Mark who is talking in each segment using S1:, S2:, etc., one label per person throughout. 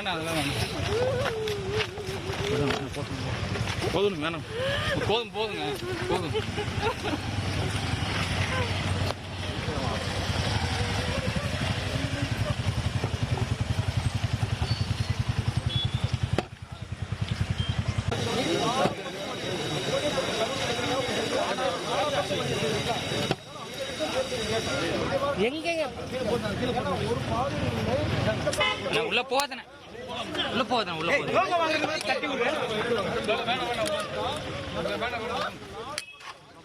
S1: வேணாம் அதெல்லாம் வேணாம் போதும் வேணாம் போதுங்க போதும். உள்ள போதன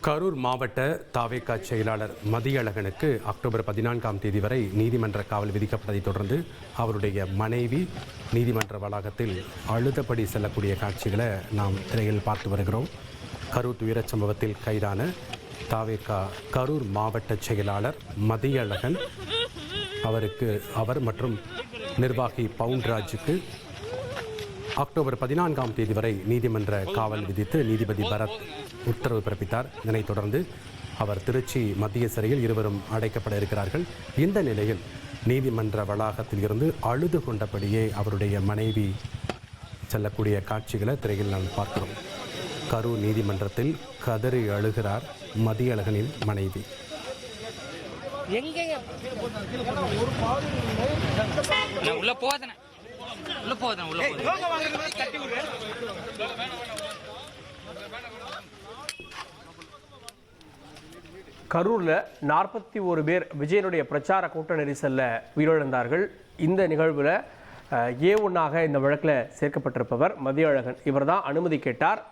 S2: கரூர் மாவட்ட தாவேகா செயலாளர் மதியழகனுக்கு அக்டோபர் 14ஆம் தேதி வரை நீதிமன்ற காவல் விதிக்கப்பட்டதைத் தொடர்ந்து அவருடைய மனைவி நீதிமன்ற வளாகத்தில் அழுதபடி செல்லக்கூடிய காட்சிகளை நாம் திரையில் பார்த்து வருகிறோம். கரூர் துயரச் சம்பவத்தில் கைதான தாவேகா கரூர் மாவட்ட செயலாளர் மதியழகன் அவர் மற்றும் நிர்வாகி பவுன்ராஜுக்கு அக்டோபர் 14ஆம் தேதி வரை நீதிமன்ற காவல் விதித்து நீதிபதி பரத் உத்தரவு பிறப்பித்தார். இதனைத் தொடர்ந்து அவர் திருச்சி மத்திய சிறையில் இருவரும் அடைக்கப்பட இருக்கிறார்கள். இந்த நிலையில் நீதிமன்ற வளாகத்தில் இருந்து அழுது கொண்டபடியே அவருடைய மனைவி செல்லக்கூடிய காட்சிகளை திரையில் நாம் பார்க்கிறோம். கரூர் நீதிமன்றத்தில் கதறி அழுகிறார் மதியழகனின் மனைவி.
S1: உள்ள போதன
S3: கரூரில் 41 பேர் விஜயனுடைய பிரச்சார கூட்ட நெரிசலில் உயிரிழந்தார்கள். இந்த நிகழ்வில் A1ஆக இந்த வழக்கில் சேர்க்கப்பட்டிருப்பவர் மதியழகன். இவர் தான் அனுமதி கேட்டார்.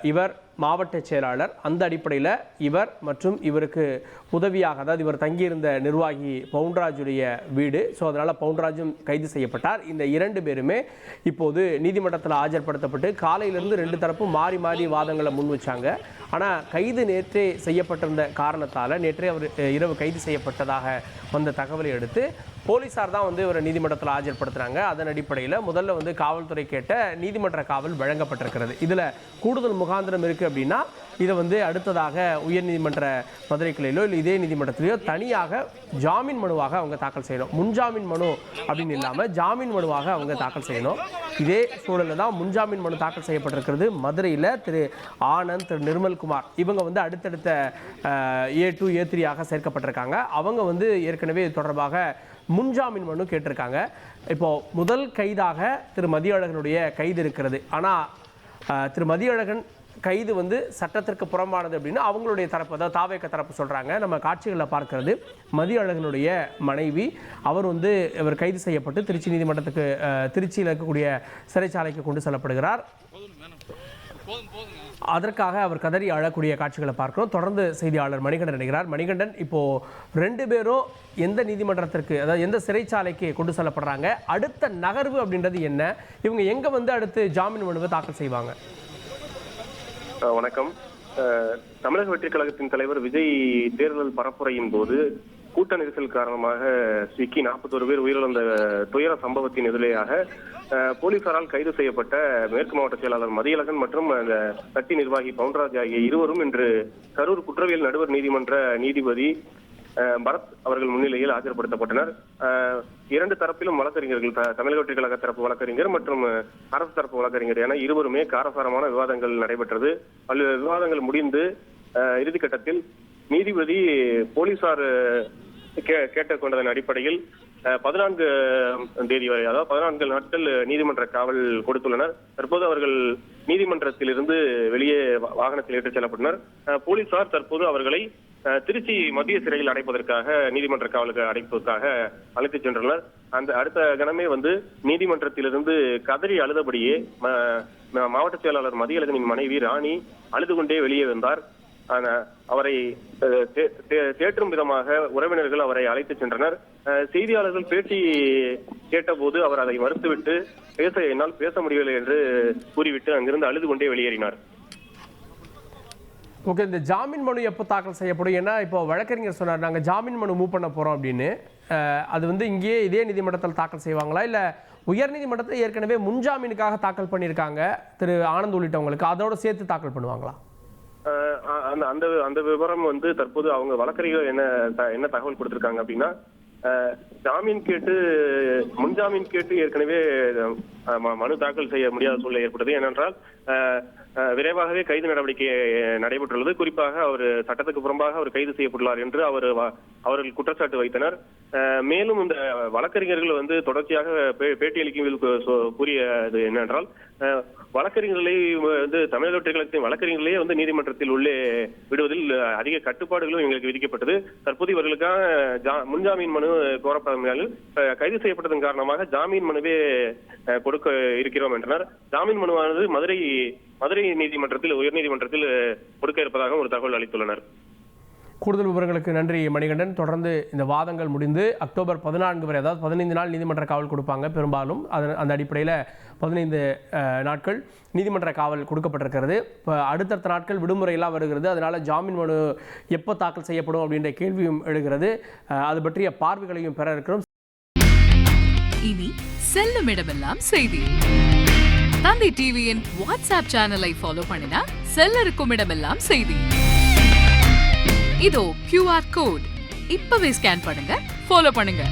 S3: இவர் மாவட்ட செயலாளர். அந்த அடிப்படையில் இவர் மற்றும் இவருக்கு உதவியாக, அதாவது இவர் தங்கியிருந்த நிர்வாகி பவுன்ராஜுடைய வீடு, ஸோ அதனால் பவுன்ராஜும் கைது செய்யப்பட்டார். இந்த 2 பேருமே இப்போது நீதிமன்றத்தில் ஆஜர்படுத்தப்பட்டு காலையிலிருந்து 2 தரப்பும் மாறி மாறி வாதங்களை முன் வச்சாங்க. ஆனால் கைது நேற்றே செய்யப்பட்டிருந்த காரணத்தால் நேற்றே அவர் இரவு கைது செய்யப்பட்டதாக வந்த தகவலை அடுத்து போலீஸார் தான் இவரை நீதிமன்றத்தில் ஆஜர்படுத்துகிறாங்க. அதன் அடிப்படையில் முதல்ல காவல்துறை கேட்ட நீதிமன்ற காவல் வழங்கப்பட்டிருக்கிறது. இதில் கூடுதல் முகாந்திரம் இருக்குது அப்படின்னா இதை அடுத்ததாக உயர்நீதிமன்ற மதுரை கிளையிலோ இல்லை இதே நீதிமன்றத்திலேயோ தனியாக ஜாமீன் மனுவாக அவங்க தாக்கல் செய்யணும். முன்ஜாமீன் மனு அப்படின்னு இல்லாமல் ஜாமீன் மனுவாக அவங்க தாக்கல் செய்யணும். இதே சூழலில் தான் முன்ஜாமீன் மனு தாக்கல் செய்யப்பட்டிருக்கிறது. மதுரையில் திரு ஆனந்த், திரு நிர்மல்குமார் இவங்க அடுத்தடுத்த A2 A3 சேர்க்கப்பட்டிருக்காங்க. அவங்க ஏற்கனவே தொடர்பாக முன்ஜாமீன் மனு கேட்டிருக்காங்க. இப்போது முதல் கைதாக திரு மதியழகனுடைய கைது இருக்கிறது. ஆனால் திரு மதியழகன் கைது சட்டத்திற்கு புறம்பானது அப்படின்னு அவங்களுடைய தரப்பு, அதாவது தாவேக தரப்பு சொல்கிறாங்க. நம்ம காட்சிகளில் பார்க்கறது மதியழகனுடைய மனைவி. அவர் இவர் கைது செய்யப்பட்டு திருச்சி நீதிமன்றத்துக்கு, திருச்சியில் இருக்கக்கூடிய சிறைச்சாலைக்கு கொண்டு செல்லப்படுகிறார். அதற்காக அவர் கதறி அழக்கூடிய காட்சிகளை பார்க்கிறோம். தொடர்ந்து செய்தியாளர் மணிகண்டன் நினைக்கிறார். மணிகண்டன், இப்போது 2 பேரும் எந்த நீதிமன்றத்திற்கு, அதாவது எந்த சிறைச்சாலைக்கு கொண்டு செல்லப்படுறாங்க? அடுத்த நகர்வு அப்படின்றது என்ன? இவங்க எங்கே அடுத்து ஜாமீன் மனுவை தாக்கல் செய்வாங்க?
S4: வணக்கம். தமிழக வெற்றி கழகத்தின் தலைவர் விஜய் தேர்தல் பரப்புரையின் போது கூட்ட நெரிசல் காரணமாக சிக்கி 41 பேர் உயிரிழந்த துயர சம்பவத்தின் எதிரேயாக போலீசாரால் கைது செய்யப்பட்ட மேற்கு மாவட்ட செயலாளர் மதியழகன் மற்றும் கட்சி நிர்வாகி பவுன்ராஜ் ஆகிய இருவரும் இன்று கரூர் குற்றவியல் நடுவர் நீதிமன்ற நீதிபதி பரத் அவர்கள் முன்னிலையில் ஆஜர்படுத்தப்பட்டனர். 2 தரப்பிலும் வழக்கறிஞர்கள், தமிழக வெற்றி கழக தரப்பு வழக்கறிஞர் மற்றும் அரசு தரப்பு வழக்கறிஞர் என இருவருமே காரசாரமான விவாதங்கள் நடைபெற்றது. பல்வேறு விவாதங்கள் முடிந்து இறுதிக்கட்டத்தில் நீதிபதி போலீசார் கேட்டுக்கொண்டதன் அடிப்படையில் 14 தேதி வரை, அதாவது 14 நாட்கள் நீதிமன்ற காவல் கொடுத்துள்ளனர். தற்போது அவர்கள் நீதிமன்றத்திலிருந்து வெளியே வாகனத்தில் ஏற்றிச் செல்லப்பட்டனர். போலீசார் தற்போது அவர்களை திருச்சி மத்திய சிறையில் அடைப்பதற்காக, நீதிமன்ற காவலுக்கு அடைப்பதற்காக அழைத்துச் சென்றனர். அந்த அடுத்த கணமே நீதிமன்றத்திலிருந்து கதறி அழுதபடியே மாவட்ட செயலாளர் மதியழகனின் மனைவி ராணி அழுது கொண்டே வெளியே வந்தார். அவரை தேற்றும் விதமாக உறவினர்கள் அவரை அழைத்துச் சென்றனர். செய்தியாளர்கள் பேட்டி கேட்டபோது அவர் அதை மறுத்துவிட்டு என்னால் பேச முடியவில்லை என்று கூறிவிட்டு அங்கிருந்து அழுது கொண்டே வெளியேறினார்.
S3: ஓகே, இந்த ஜாமீன் மனு எப்போ தாக்கல் செய்யப்படும்? ஏன்னா இப்போ வழக்கறிஞர் சொன்னார், நாங்கள் ஜாமீன் மனு மூவ் பண்ண போகிறோம் அப்படின்னு. அது இங்கேயே இதே நீதிமன்றத்தில் தாக்கல் செய்வாங்களா, இல்லை உயர்நீதிமன்றத்தில் ஏற்கனவே முன்ஜாமீனுக்காக தாக்கல் பண்ணியிருக்காங்க திரு ஆனந்த் உள்ளிட்டவங்களுக்கு, அதோட சேர்த்து தாக்கல் பண்ணுவாங்களா?
S4: அந்த விவரம் தற்போது அவங்க வழக்கறிஞர் என்ன தகவல் கொடுத்திருக்காங்க அப்படின்னா, ஜாமீன் கேட்டு முன்ஜாமீன் கேட்டு ஏற்கனவே மனு தாக்கல் செய்ய முடியாத சூழ்நிலை ஏற்பட்டது. ஏனென்றால் விரைவாகவே கைது நடவடிக்கை நடைபெற்றுள்ளது. குறிப்பாக அவர் சட்டத்துக்கு புறம்பாக அவர் கைது செய்யப்பட்டுள்ளார் என்று அவர்கள் குற்றச்சாட்டு வைத்தனர். மேலும் இந்த வழக்கறிஞர்கள் தொடர்ச்சியாக பேட்டியளிக்கும் கூறியது என்னவென்றால், வழக்கறிஞர்களை தமிழக வெற்றி கழகத்தின் வழக்கறிஞர்களே நீதிமன்றத்தில் உள்ளே விடுவதில் அதிக கட்டுப்பாடுகளும் எங்களுக்கு விதிக்கப்பட்டது. தற்போது இவர்களுக்காக முன்ஜாமீன் மனு கோரப்படாமல் கைது செய்யப்பட்டதன் காரணமாக ஜாமீன் மனுவே கொடுக்க இருக்கிறோம் என்றனர். ஜாமீன் மனுவானது மதுரை நீதிமன்றத்தில் உயர்நீதிமன்றத்தில் கொடுக்க இருப்பதாக ஒரு தகவல் அளித்துள்ளனர்.
S3: கூடுதல் விவரங்களுக்கு நன்றி மணிகண்டன். தொடர்ந்து இந்த வாதங்கள் முடிந்து அக்டோபர் 14 வரை, அதாவது 15 நாள் நீதிமன்ற காவல் கொடுப்பாங்க பெரும்பாலும். அந்த அடிப்படையில் 15 நாட்கள் நீதிமன்ற காவல் கொடுக்கப்பட்டிருக்கிறது. இப்போ அடுத்தடுத்த நாட்கள் விடுமுறையெல்லாம் வருகிறது. அதனால் ஜாமீன் மனு எப்போ தாக்கல் செய்யப்படும் அப்படின்ற கேள்வியும் எழுகிறது. அது பற்றிய பார்வைகளையும் பெற இருக்கிறோம்.
S5: இனி செல்லும் இடமெல்லாம் செய்தி. தந்தி டிவியின் வாட்ஸ்அப் சேனலை ஃபாலோ பண்ணினா செல்ல இருக்கும் இடமெல்லாம் செய்தி. இதோ QR கோட் இப்பவே ஸ்கேன் பண்ணுங்க, ஃபாலோ பண்ணுங்க.